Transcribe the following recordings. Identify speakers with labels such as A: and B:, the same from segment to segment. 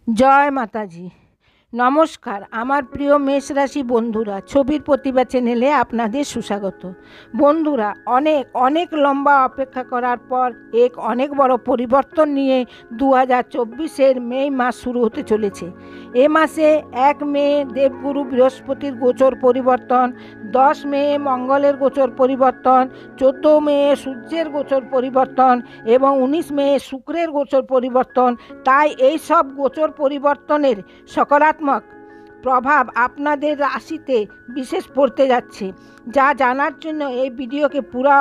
A: জয় মাতাজি। নমস্কার আমার প্রিয় মেষ রাশি বন্ধুরা, ছবির প্রতিভা চ্যানেলে আপনাদের সুস্বাগত। বন্ধুরা, অনেক লম্বা অপেক্ষা করার পর এক অনেক বড় পরিবর্তন নিয়ে 2024-এর মে মাস শুরু হতে চলেছে। এ মাসে 1 মে দেবগুরু বৃহস্পতির গোচর পরিবর্তন, 10 মে মঙ্গলের গোচর পরিবর্তন, 14 মে সূর্যের গোচর পরিবর্তন এবং 19 মে শুক্রের গোচর পরিবর্তন। তাই এই সব গোচর পরিবর্তনের সকারাত্মক প্রভাব আপনাদের রাশিতে বিশেষ পড়তে যাচ্ছে। যা জানার জন্য এই ভিডিওকে পুরো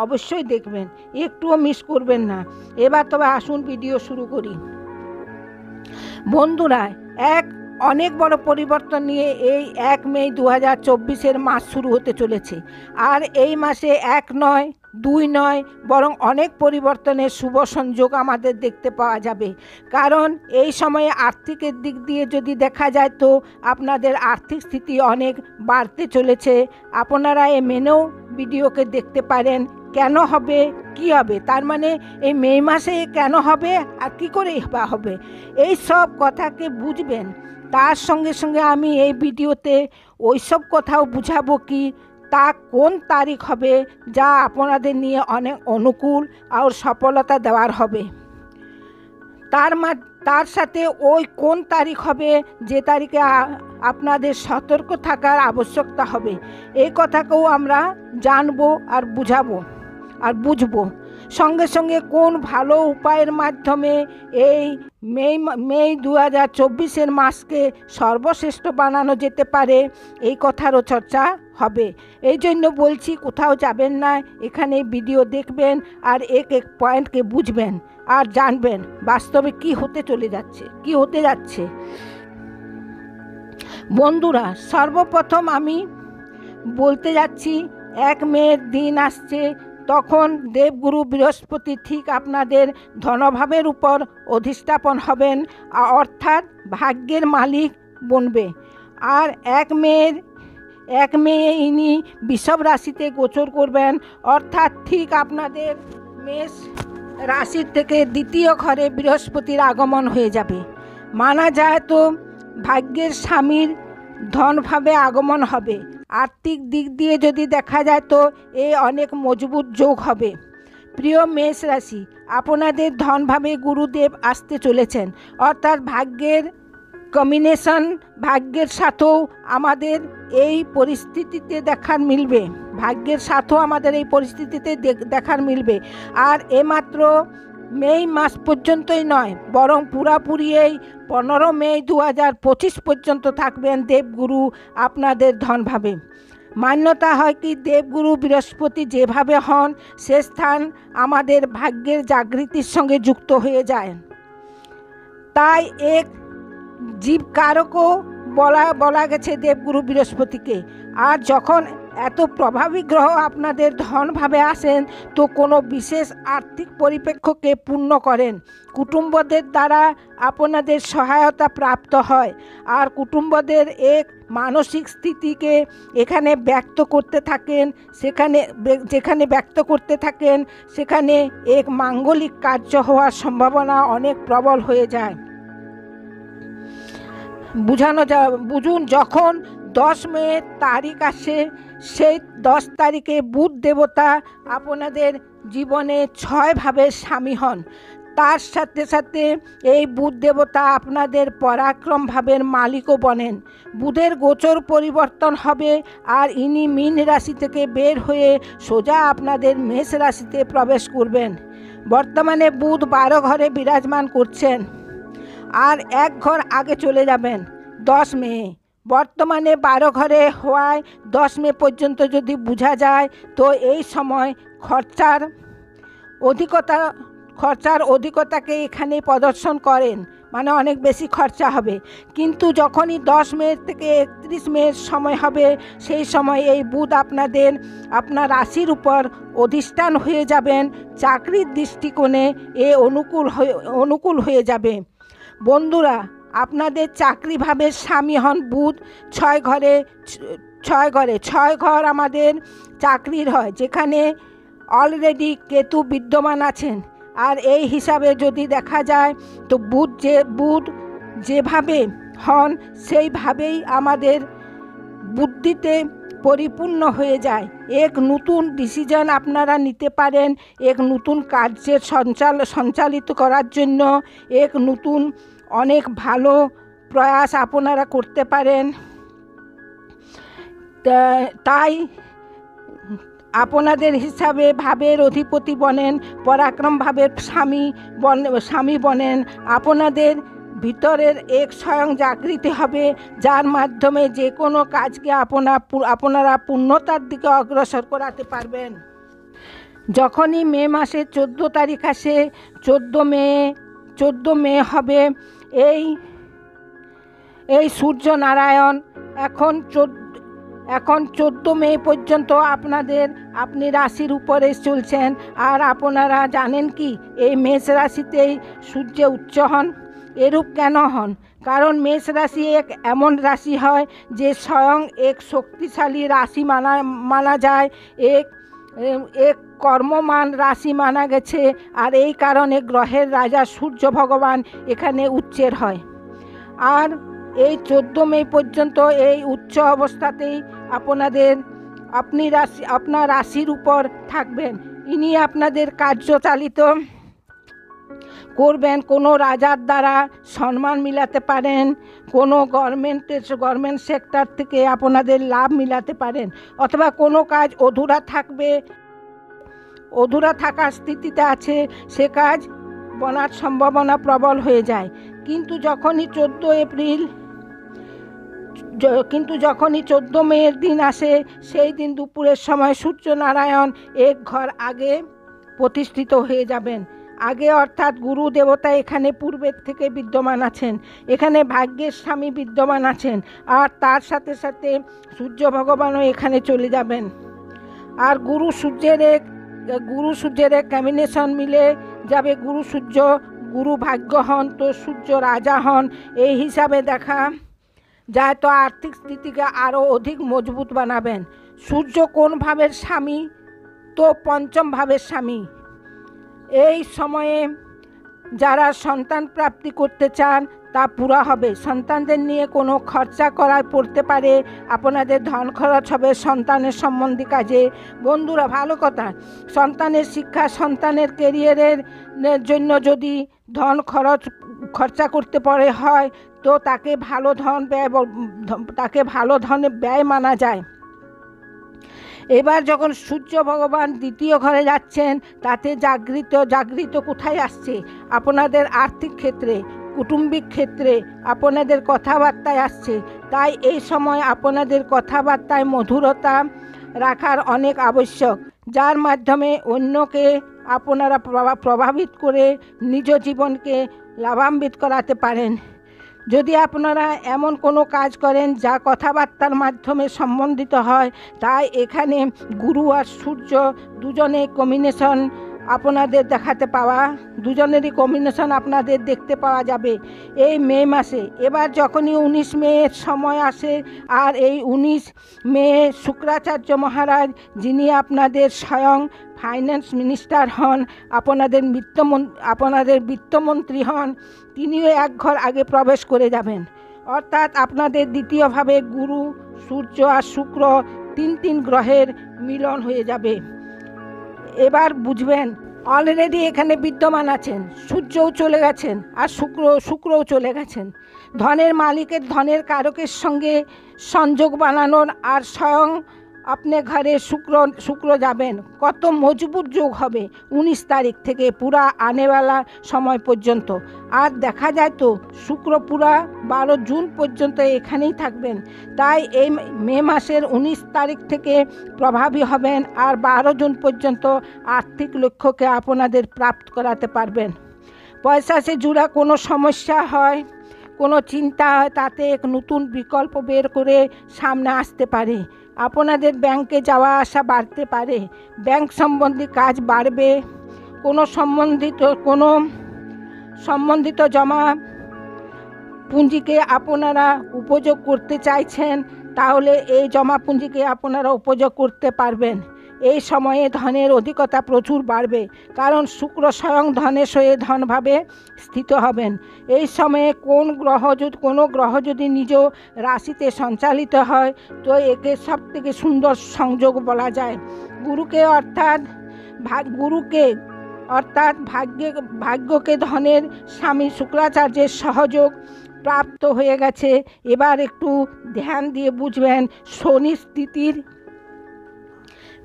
A: অবশ্যই দেখবেন, একটুও মিস করবেন না। এবার তবে আসুন ভিডিও শুরু করি। বন্ধুরা, অনেক বড় পরিবর্তন নিয়ে এই 1 মে 2024-এর মাস শুরু হতে চলেছে। আর এই মাসে 1 নয় 2 নয়, বরং অনেক পরিবর্তনের শুভ সংযোগ আমাদের দেখতে পাওয়া যাবে। কারণ এই সময়ে আর্থিকের দিক দিয়ে যদি দেখা যায় তো আপনাদের আর্থিক স্থিতি অনেক বাড়তে চলেছে। আপনারা মেনেও ভিডিওকে দেখতে পারেন কেন হবে, কি হবে, তার মানে এই মে মাসে কেন হবে আর কী করে হবে, এই সব কথাকে বুঝবেন। তার সঙ্গে সঙ্গে আমি এই ভিডিওতে ওই সব কথাও বুঝাবো কি তা কোন তারিখ হবে যা আপনাদের নিয়ে অনেক অনুকূল আর সফলতা দেওয়ার হবে। তার সাথে ওই কোন তারিখ হবে যে তারিখে আপনাদের সতর্ক থাকার আবশ্যকতা হবে, এই কথাকেও আমরা জানবো আর বুঝাবো আর বুঝবো। সঙ্গে সঙ্গে কোন ভালো উপায়ের মাধ্যমে এই মে 2024-এর মাসকে সর্বশ্রেষ্ঠ বানানো যেতে পারে এই কথারও চর্চা হবে। এই জন্য বলছি, কোথাও যাবেন না, এখানে ভিডিও দেখবেন আর এক পয়েন্টকে বুঝবেন আর জানবেন বাস্তবে কি হতে যাচ্ছে। বন্ধুরা, সর্বপ্রথম আমি বলতে যাচ্ছি 1 মের দিন আসছে, তখন দেবগুরু বৃহস্পতি ঠিক আপনাদের ধনভাবের উপর অধিষ্ঠাপন হবেন, অর্থাৎ ভাগ্যের মালিক বনবে। আর 1 মে ইনি বৃষভ রাশিতে গোচর করবেন, অর্থাৎ ঠিক আপনাদের মেষ রাশির থেকে দ্বিতীয় ঘরে বৃহস্পতির আগমন হয়ে যাবে। মানা যায় তো ভাগ্যের স্বামীর ধনভাবে আগমন হবে। আর্থিক দিক দিয়ে যদি দেখা যায় তো অনেক মজবুত যোগ হবে। প্রিয় মেষ রাশি, আপনাদের ধনভাবে গুরুদেব আসতে চলেছেন, অর্থাৎ ভাগ্যের কম্বিনেশন, ভাগ্যের সাথেও আমাদের এই পরিস্থিতিতে দেখার মিলবে। আর মাত্র মে মাস পর্যন্তই নয়, বরং পুরাপুরি এই 15 মে 2025 পর্যন্ত থাকবেন দেবগুরু আপনাদের ধনভাবে। মান্যতা হয় কি দেবগুরু বৃহস্পতি যেভাবে হন, সে স্থান আমাদের ভাগ্যের জাগৃতির সঙ্গে যুক্ত হয়ে যায়। তাই এক জীবকারকও বলা গেছে দেবগুরু বৃহস্পতিকে। আর যখন এত প্রভাবী গ্রহ আপনাদের ধনভাবে আসেন তো কোনো বিশেষ আর্থিক পরিপ্রেক্ষকে পূর্ণ করেন। কুটুম্বদের দ্বারা আপনাদের সহায়তা প্রাপ্ত হয়, আর কুটুম্বদের এক মানসিক স্থিতিকে যেখানে ব্যক্ত করতে থাকেন সেখানে এক মাঙ্গলিক কার্য হওয়ার সম্ভাবনা অনেক প্রবল হয়ে যায়। বুঝুন, যখন 10 মে তারিখ আসে, সেই 10 তারিখে বুধ দেবতা আপনাদের জীবনে 6 ভাবের স্বামী হন। তার সাথে সাথে এই বুধ দেবতা আপনাদের পরাক্রম ভাবের মালিকও বনেন। বুধের গোচর পরিবর্তন হবে, আর ইনি মীন রাশি থেকে বের হয়ে সোজা আপনাদের মেষ রাশিতে প্রবেশ করবেন। বর্তমানে বুধ 12 ঘরে বিরাজমান করছেন, আর 1 ঘর আগে চলে যাবেন 10 মে। বর্তমানে 12 ঘরে হওয়ায় 10 মে পর্যন্ত যদি বোঝা যায় তো এই সময় খরচার অধিকতাকে এখানে প্রদর্শন করেন, মানে অনেক বেশি খরচা হবে। কিন্তু যখনই 10 মে থেকে 31 মের সময় হবে, সেই সময় এই বুধ আপনার রাশির উপর অধিষ্ঠান হয়ে যাবেন। চাকরির দৃষ্টিকোণে অনুকূল হয়ে যাবে। বন্ধুরা, আপনাদের চাকরি ভাবের স্বামী হন বুধ 6 ঘর আমাদের চাকরির হয়, যেখানে অলরেডি কেতু বিদ্যমান আছেন। আর এই হিসাবে যদি দেখা যায় তো বুধ যেভাবে হন সেইভাবেই আমাদের বুদ্ধিতে পরিপূর্ণ হয়ে যায়। এক নতুন ডিসিশন আপনারা নিতে পারেন, এক নতুন কার্যের সঞ্চালিত করার জন্য এক নতুন অনেক ভালো প্রয়াস আপনারা করতে পারেন। তাই আপনাদের হিসাবে ভাবের অধিপতি বনেন, পরাক্রম ভাবের স্বামী বনেন। আপনাদের ভিতরের এক স্বয়ং জাগৃতি হবে, যার মাধ্যমে যে কোনো কাজকে আপনারা পূর্ণতার দিকে অগ্রসর করাতে পারবেন। যখনই মে মাসের 14 তারিখ আসে, 14 মে হবে এই সূর্যনারায়ণ এখন 14 মে পর্যন্ত আপনি রাশির উপরে চলছেন। আর আপনারা জানেন কি, এই মেষ রাশিতেই সূর্য উচ্চ হন। এরূপ কেন হন? কারণ মেষ রাশি এক এমন রাশি হয় যে স্বয়ং এক শক্তিশালী রাশি মানা যায়, এক কর্মমান রাশি মানা গেছে। আর এই কারণে গ্রহের রাজা সূর্য ভগবান এখানে উচ্চের হয়। আর এই 14 মে পর্যন্ত এই উচ্চ অবস্থাতেই আপনার রাশির উপর থাকবেন। ইনি আপনাদের কার্যচালিত করবেন। কোনো রাজার দ্বারা সম্মান মিলাতে পারেন, কোনো গভর্নমেন্ট সেক্টর থেকে আপনাদের লাভ মিলাতে পারেন, অথবা কোনো কাজ অধুরা থাকার স্থিতিতে আছে, সে কাজ বনার সম্ভাবনা প্রবল হয়ে যায়। কিন্তু যখনই 14 মের দিন আসে, সেই দিন দুপুরের সময় সূর্যনারায়ণ এক ঘর আগে প্রতিষ্ঠিত হয়ে যাবেন। আগে অর্থাৎ গুরু দেবতা এখানে পূর্বের থেকে বিদ্যমান আছেন, এখানে ভাগ্যের স্বামী বিদ্যমান আছেন, আর তার সাথে সাথে সূর্য ভগবানও এখানে চলে যাবেন। আর গুরু সূর্যের এক কম্বিনেশন মিলে যাবে। গুরু ভাগ্য হন তো সূর্য রাজা হন। এই হিসাবে দেখা যায় তো আর্থিক স্থিতিকে আরও অধিক মজবুত বানাবেন। সূর্য কোন ভাবের স্বামী? তো পঞ্চম ভাবের স্বামী। এই সময়ে যারা সন্তান প্রাপ্তি করতে চান তা পুরা হবে। সন্তানদের নিয়ে কোনো খরচা পড়তে পারে, আপনাদের ধন খরচ হবে সন্তানের সম্বন্ধী কাজে। বন্ধুরা, ভালো কথা, সন্তানের শিক্ষা, সন্তানের ক্যারিয়ারের জন্য যদি ধন খরচা করতে হয় তো তাকে ভালো ধনে ব্যয় মানা যায়। এবার যখন সূর্য ভগবান দ্বিতীয় ঘরে যাচ্ছেন, তাতে জাগৃত কোথায় আসছে? আপনাদের আর্থিক ক্ষেত্রে, কুটুম্বিক ক্ষেত্রে, আপনাদের কথাবার্তায় আসছে। তাই এই সময় আপনাদের কথাবার্তায় মধুরতা রাখার অনেক আবশ্যক, যার মাধ্যমে অন্যকে আপনারা প্রভাবিত করে নিজ জীবনকে লাভান্বিত করাতে পারেন। যদি আপনারা এমন কোনো কাজ করেন যা কথাবার্তার মাধ্যমে সম্বন্ধিত হয়, তাই এখানে গুরু আর সূর্য দুজনেরই কম্বিনেশন আপনাদের দেখতে পাওয়া যাবে এই মে মাসে। এবার যখনই 19 মে সময় আসে, আর এই 19 মে শুক্রাচার্য মহারাজ, যিনি আপনাদের স্বয়ং ফাইন্যান্স মিনিস্টার হন, আপনাদের বিত্তমন্ত্রী হন, তিনিও এক ঘর আগে প্রবেশ করে যাবেন। অর্থাৎ আপনাদের দ্বিতীয়ভাবে গুরু, সূর্য আর শুক্র, তিন গ্রহের মিলন হয়ে যাবে। এবার বুঝবেন, অলরেডি এখানে বিদ্যমান আছেন, সূর্যও চলে গেছেন আর শুক্রও চলে গেছেন। ধনের মালিকের, ধনের কারকের সঙ্গে সংযোগ বানানোর, আর স্বয়ং আপনি ঘরে শুক্র যাবেন। কত মজবুত যোগ হবে 19 তারিখ থেকে পুরা আনেওয়ালা সময় পর্যন্ত। আর দেখা যায় তো শুক্র পুরা 12 জুন পর্যন্ত এখানেই থাকবেন। তাই এই মে মাসের 19 তারিখ থেকে প্রভাবী হবেন, আর 12 জুন পর্যন্ত আর্থিক লক্ষ্যকে আপনাদের প্রাপ্ত করাতে পারবেন। পয়সা সে জুড়া কোনো সমস্যা হয়, কোনো চিন্তা হয়, তাতে এক নতুন বিকল্প বের করে সামনে আসতে পারে। আপনাদের ব্যাংকে যাওয়া আসা বাড়তে পারে, ব্যাংক সম্বন্ধী কাজ বাড়বে। কোনো সম্বন্ধিত জমা পুঁজিকে আপনারা উপযোগ করতে চাইছেন, তাহলে এই জমা পুঁজিকে আপনারা উপযোগ করতে পারবেন। এই সময়ে ধনের অধিকতা প্রচুর বাড়বে, কারণ শুক্র স্বয়ং ধনের সয়ে ধনভাবে স্থিত হবেন। এই সময়ে কোনো গ্রহ যদি নিজ রাশিতে সঞ্চালিত হয় তো একে সবথেকে সুন্দর সংযোগ বলা যায়। গুরুকে অর্থাৎ ভাগ্যকে ধনের স্বামী শুক্রাচার্যের সহযোগ প্রাপ্ত হয়ে গেছে। এবার একটু ধ্যান দিয়ে বুঝবেন শনি স্থিতির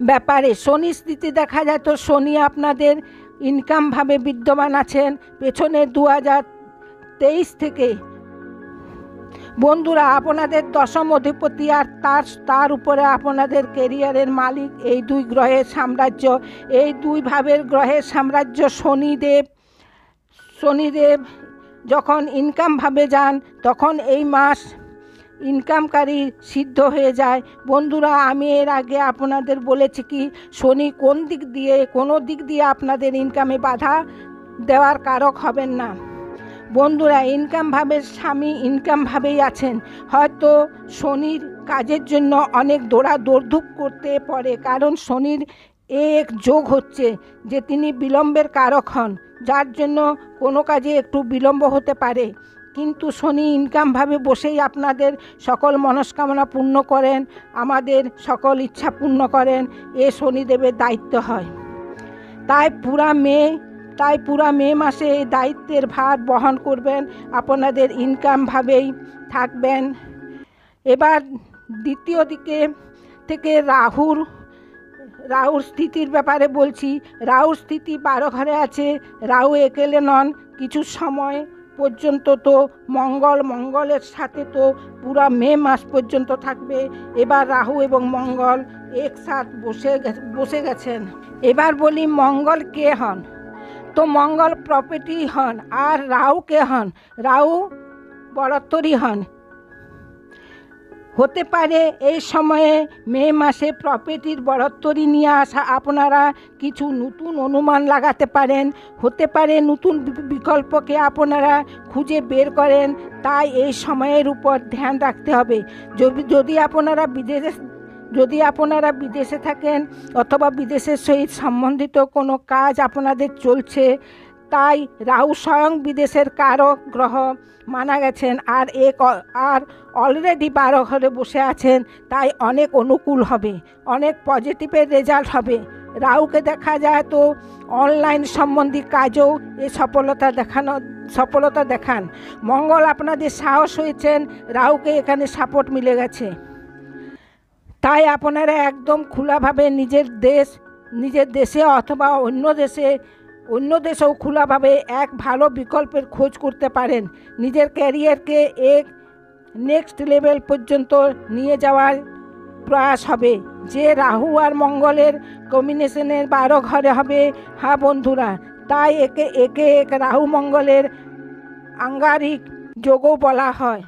A: ব্যাপারে। শনি স্থিতি দেখা যায় তো শনি আপনাদের ইনকাম ভাবে বিদ্যমান আছেন পেছনের 2023 থেকে। বন্ধুরা, আপনাদের দশম অধিপতি আর তার উপরে আপনাদের কেরিয়ারের মালিক এই দুই গ্রহের সাম্রাজ্য, এই দুই ভাবের গ্রহের সাম্রাজ্য। শনিদেব যখন ইনকাম ভাবে যান তখন এই মাস ইনকামকারী সিদ্ধ হয়ে যায়। বন্ধুরা, আমি এর আগে আপনাদের বলেছি কি শনি কোনো দিক দিয়ে আপনাদের ইনকামে বাধা দেওয়ার কারক হবেন না। বন্ধুরা, ইনকাম ভাবের স্বামী ইনকাম ভাবেই আছেন, হয়তো শনির কাজের জন্য অনেক দৌড়ধূপ করতে পারে, কারণ শনির এক যোগ হচ্ছে যে তিনি বিলম্বের কারক হন, যার জন্য কোনো কাজে একটু বিলম্ব হতে পারে। কিন্তু শনি ইনকাম ভাবে বসেই আপনাদের সকল মনস্কামনা পূর্ণ করেন, আমাদের সকল ইচ্ছা পূর্ণ করেন, এ শনিদেবের দায়িত্ব হয়। তাই পুরা মে মাসে এই দায়িত্বের ভার বহন করবেন, আপনাদের ইনকাম ভাবেই থাকবেন। এবার দ্বিতীয় দিকে থেকে রাহুর স্থিতির ব্যাপারে বলছি। রাহুর স্থিতি 12 ঘরে আছে। রাহু একেলে নন, কিছু সময় পর্যন্ত তো মঙ্গলের সাথে তো পুরা মে মাস পর্যন্ত থাকবে। এবার রাহু এবং মঙ্গল একসাথে বসে গেছেন। এবার বলি মঙ্গল কে হন, তো মঙ্গল প্রপার্টি হন। আর রাহু কে হন, রাহু বড়ত্বরী হন। হতে পারে এই সময়ে মে মাসে প্রপার্টির বড়ত্বরী নিয়ে আসা আপনারা কিছু নতুন অনুমান লাগাতে পারেন, হতে পারে নতুন বিকল্পকে আপনারা খুঁজে বের করেন। তাই এই সময়ের উপর ধ্যান রাখতে হবে। যদি আপনারা বিদেশে থাকেন অথবা বিদেশের সহিত সম্বন্ধিত কোনো কাজ আপনাদের চলছে, তাই রাহু স্বয়ং বিদেশের কারক গ্রহ মানা গেছেন। আর অলরেডি 12 ঘরে বসে আছেন, তাই অনেক অনুকূল হবে, অনেক পজিটিভের রেজাল্ট হবে। রাহুকে দেখা যায় তো অনলাইন সম্বন্ধী কাজেও এই সফলতা দেখান। মঙ্গল আপনাদের সাহস হয়েছেন, রাহুকে এখানে সাপোর্ট মিলে গেছে। তাই আপনারা একদম খোলাভাবে নিজের দেশে অথবা অন্য দেশেও খোলাভাবে এক ভালো বিকল্পের খোঁজ করতে পারেন। নিজের ক্যারিয়ারকে এক নেক্সট লেভেল পর্যন্ত নিয়ে যাওয়ার প্রয়াস হবে। যে রাহু আর মঙ্গলের কম্বিনেশনের 12 ঘরে হবে। হ্যাঁ বন্ধুরা, তাই একে রাহু মঙ্গলের আঙ্গারিক যোগও বলা হয়।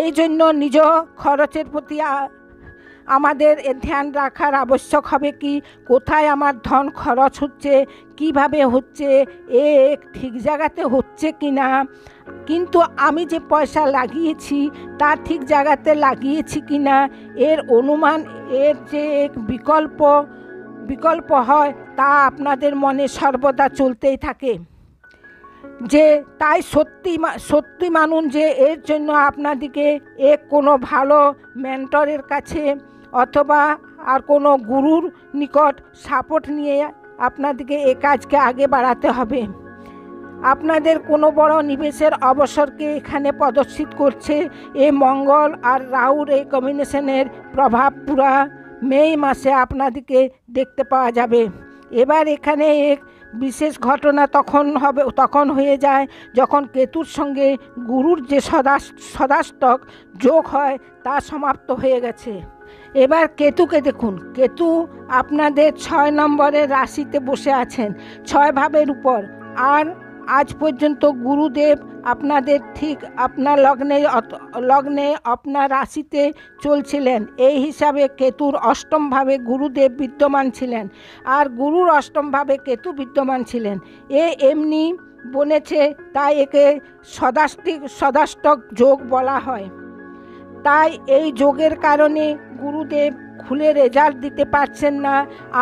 A: এই জন্য নিজ খরচের প্রতি আমাদের ধ্যান রাখার আবশ্যক হবে কি কোথায় আমার ধন খরচ হচ্ছে, কিভাবে হচ্ছে, ঠিক জায়গাতে হচ্ছে কি না, কিন্তু আমি যে পয়সা লাগিয়েছি তা ঠিক জায়গাতে লাগিয়েছি কি না, এর অনুমান, এর যে এক বিকল্প হয় তা আপনাদের মনে সর্বদা চলতেই থাকে। যে তাই সত্যি মানুন যে এর জন্য আপনাদেরকে কোনো ভালো মেন্টরের কাছে অথবা আর কোনো গুরুর নিকট সাপোর্ট নিয়ে আপনাদেরকে এই কাজকে আগে বাড়াতে হবে। আপনাদের কোনো বড় নিবেশের অবসরকে এখানে প্রদর্শিত করছে এই মঙ্গল আর রাহুর এই কম্বিনেশনের প্রভাব পুরা মে মাসে আপনাদেরকে দেখতে পাওয়া যাবে। এবার এখানে এক বিশেষ ঘটনা তখন হয়ে যায় যখন কেতুর সঙ্গে গুরুর যে সদাষ্টক যোগ হয় তা সমাপ্ত হয়ে গেছে। এবার কেতুকে দেখুন, কেতু আপনাদের 6 নম্বরের রাশিতে বসে আছেন 6 ভাবের উপর। আর আজ পর্যন্ত গুরুদেব আপনাদের ঠিক আপনার লগ্নে আপনার রাশিতে চলছিলেন। এই হিসাবে কেতুর অষ্টম ভাবে গুরুদেব বিদ্যমান ছিলেন, আর গুরুর অষ্টম ভাবে কেতু বিদ্যমান ছিলেন। এমনি বনেছে, তাই একে সদাষ্টক যোগ বলা হয়। তাই এই যোগের কারণে গুরুদেব খুলে রেজাল্ট দিতে পারছেন না,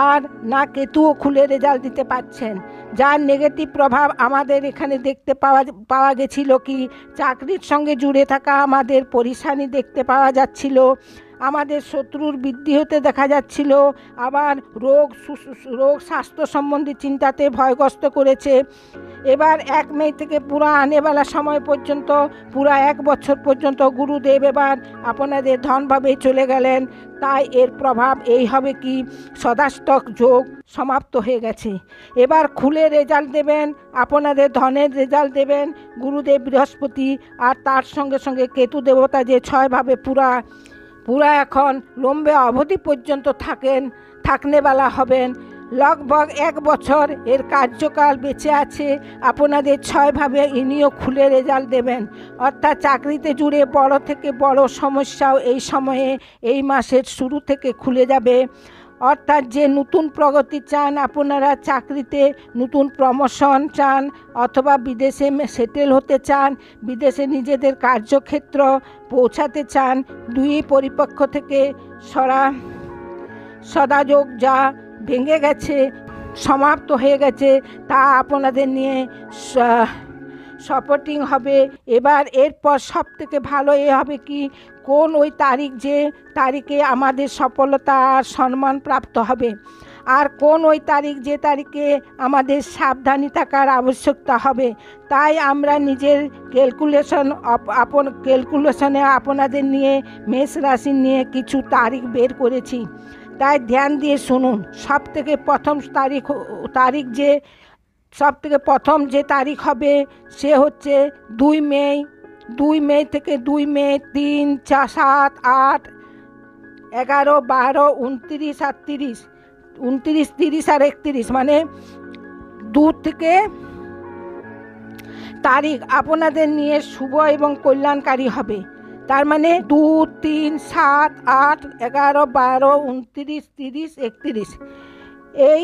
A: আর না কেতুও খুলে রেজাল্ট দিতে পারছেন। যার নেগেটিভ প্রভাব আমাদের এখানে দেখতে পাওয়া গেছিল কি, চাকরির সঙ্গে জুড়ে থাকা আমাদের পরিশানি দেখতে পাওয়া যাচ্ছিল, আমাদের শত্রুর বৃদ্ধি হতে দেখা যাচ্ছিল, আবার রোগ স্বাস্থ্য সম্বন্ধী চিন্তাতে ভয়গ্রস্ত করেছে। এবার 1 মে থেকে পুরো আনেওয়ালা সময় পর্যন্ত, পুরো 1 বছর পর্যন্ত গুরুদেব এবার আপনাদের ধনভাবে চলে গেলেন। তাই এর প্রভাব এই হবে কি, সদাষ্টক যোগ সমাপ্ত হয়ে গেছে। এবার খুলে রেজাল্ট দেবেন, আপনাদের ধনের রেজাল্ট দেবেন গুরুদেব বৃহস্পতি, আর তার সঙ্গে সঙ্গে কেতু দেবতা যে 6 ভাবে পুরা এখন লম্বে অবধি পর্যন্ত থাকনেওয়ালা হবেন। লগভগ 1 বছর এর কার্যকাল বেঁচে আছে। আপনাদের 6 ভাবে ইনিও খুলে রেজাল্ট দেবেন, অর্থাৎ চাকরিতে জুড়ে বড় থেকে বড় সমস্যাও এই সময়ে, এই মাসের শুরু থেকে খুলে যাবে। অর্থাৎ যে নতুন প্রগতি চান, আপনারা চাকরিতে নতুন প্রমোশন চান, অথবা বিদেশে সেটেল হতে চান, বিদেশে নিজেদের কার্যক্ষেত্র পৌঁছাতে চান, দুই পরিপক্ষ থেকে সদাযোগ যা ভেঙে গেছে, সমাপ্ত হয়ে গেছে, তা আপনাদের নিয়ে সাপোর্টিং হবে। এবার এরপর সব থেকে ভালো হবে কি, কোন ওই তারিখ, যে তারিখে আমাদের সফলতা আর সম্মান প্রাপ্ত হবে, আর কোন ওই তারিখ যে তারিখে আমাদের সাবধানী থাকার আবশ্যকতা হবে। তাই আমরা নিজের ক্যালকুলেশনে আপনাদের নিয়ে, মেষ রাশি নিয়ে কিছু তারিখ বের করেছি। তাই ধ্যান দিয়ে শুনুন। সব থেকে প্রথম যে তারিখ হবে সে হচ্ছে 2 মে। 2 মে থেকে 2 মে 3, 4, 7, 8, 11, 12, 29 আর 30, 29, 30 আর 31, মানে 2 থেকে তারিখ আপনাদের নিয়ে শুভ এবং কল্যাণকারী হবে। তার মানে 2, 3, 7, 8, 11, 12, 29, 30, 31 এই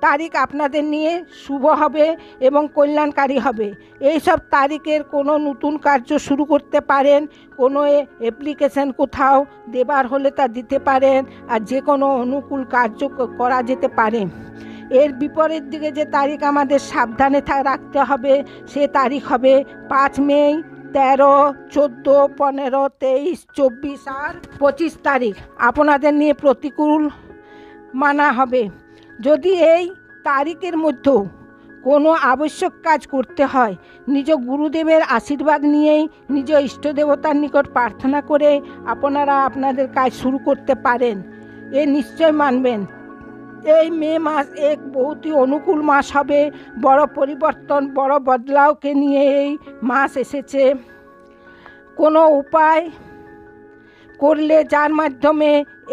A: তারিখ আপনাদের নিয়ে শুভ হবে এবং কল্যাণকারী হবে। এই সব তারিখের কোনো নতুন কার্য শুরু করতে পারেন, কোনো অ্যাপ্লিকেশন কোথাও দেবার হলে তা দিতে পারেন, আর যে কোনো অনুকূল কার্য করা যেতে পারে। এর বিপরীত দিকে যে তারিখ আমাদের সাবধানে রাখতে হবে, সে তারিখ হবে 5 মে, 13, 14, 15, 23, 24 আর 25 তারিখ আপনাদের নিয়ে প্রতিকূল মানা হবে। যদি এই তারিখের মধ্যেও কোনো আবশ্যক কাজ করতে হয়, নিজ গুরুদেবের আশীর্বাদ নিয়েই, নিজ ইষ্টদেবতার নিকট প্রার্থনা করে আপনারা আপনাদের কাজ শুরু করতে পারেন। এ নিশ্চয় মানবেন। এই মে মাস এক বহুতই অনুকূল মাস হবে। বড় পরিবর্তন, বড় বদলাওকে নিয়ে এই মাস এসেছে। কোনো উপায় করলে যার মাধ্যমে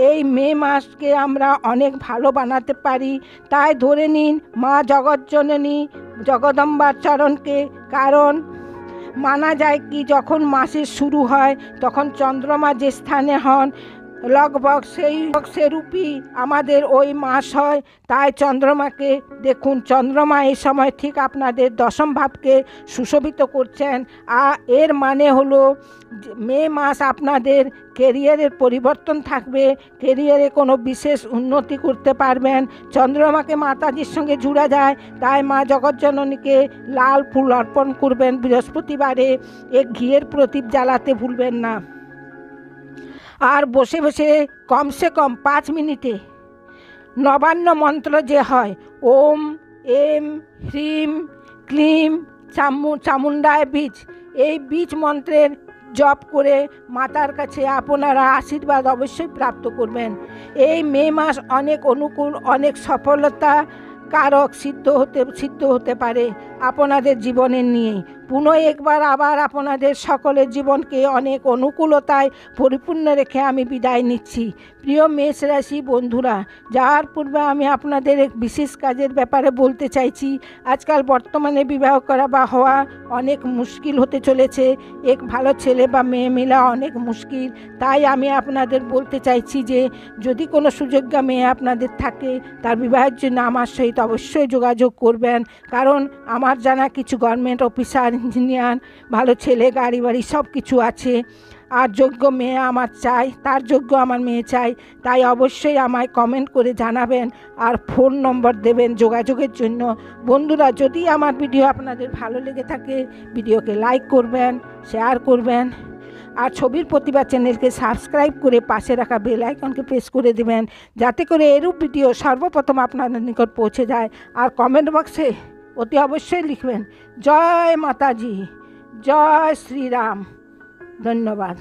A: এই মে মাসকে আমরা অনেক ভালো বানাতে পারি, তাই ধরে নিন মা জগজ্জননী জগদম্বার চরণকে। কারণ মানা যায় কি, যখন মাসের শুরু হয় তখন চন্দ্রমা যে স্থানে হন, লগভগ সেরূপই আমাদের ওই মাস হয়। তাই চন্দ্রমাকে দেখুন, চন্দ্রমা এই সময় ঠিক আপনাদের 10ম ভাবকে সুশোভিত করছেন। আর এর মানে হলো মে মাস আপনাদের কেরিয়ারের পরিবর্তন থাকবে, কেরিয়ারে কোনো বিশেষ উন্নতি করতে পারবেন। চন্দ্রমাকে মাতাজির সঙ্গে জুড়া যায়, তাই মা জগজ্জননীকে লাল ফুল অর্পণ করবেন। বৃহস্পতিবারে এক ঘিয়ের প্রদীপ জ্বালাতে ভুলবেন না। আর বসে বসে কমসে কম 5 মিনিটে নবান্ন মন্ত্র যে হয়, ওম এম হ্রিম ক্লিম চামুণ্ডায় বীজ, এই বীজ মন্ত্রের জপ করে মাতার কাছে আপনারা আশীর্বাদ অবশ্যই প্রাপ্ত করবেন। এই মে মাস অনেক অনুকূল, অনেক সফলতা কারক সিদ্ধ হতে পারে আপনাদের জীবনের নিয়ে। পুনঃ একবার আবার আপনাদের সকলের জীবনকে অনেক অনুকূলতায় পরিপূর্ণ রেখে আমি বিদায় নিচ্ছি। প্রিয় মেষ রাশি বন্ধুরা, যাওয়ার পূর্বে আমি আপনাদের এক বিশেষ কাজের ব্যাপারে বলতে চাইছি। আজকাল বর্তমানে বিবাহ করা বা হওয়া অনেক মুশকিল হতে চলেছে। এক ভালো ছেলে বা মেয়ে মেলা অনেক মুশকিল। তাই আমি আপনাদের বলতে চাইছি যে যদি কোনো সুযোগ্য মেয়ে আপনাদের থাকে, তার বিবাহের জন্য আমার সহিত অবশ্যই যোগাযোগ করবেন। কারণ আমার জানা কিছু গভর্নমেন্ট অফিসার, ইঞ্জিনিয়ার, ভালো ছেলে, গাড়ি বাড়ি সব কিছু আছে। আর যোগ্য মেয়ে আমার চাই, তার যোগ্য আমার মেয়ে চাই। তাই অবশ্যই আমায় কমেন্ট করে জানাবেন আর ফোন নম্বর দেবেন যোগাযোগের জন্য। বন্ধুরা, যদি আমার ভিডিও আপনাদের ভালো লেগে থাকে ভিডিওকে লাইক করবেন, শেয়ার করবেন আর ছবির প্রতিভা চ্যানেলকে সাবস্ক্রাইব করে পাশে রাখা বেল আইকনকে প্রেস করে দেবেন, যাতে করে এরূপ ভিডিও সর্বপ্রথম আপনাদের নিকট পৌঁছে যায়। আর কমেন্ট বক্সে অতি অবশ্যই লিখবেন জয় মাতাজি, জয় শ্রীরাম। ধন্যবাদ।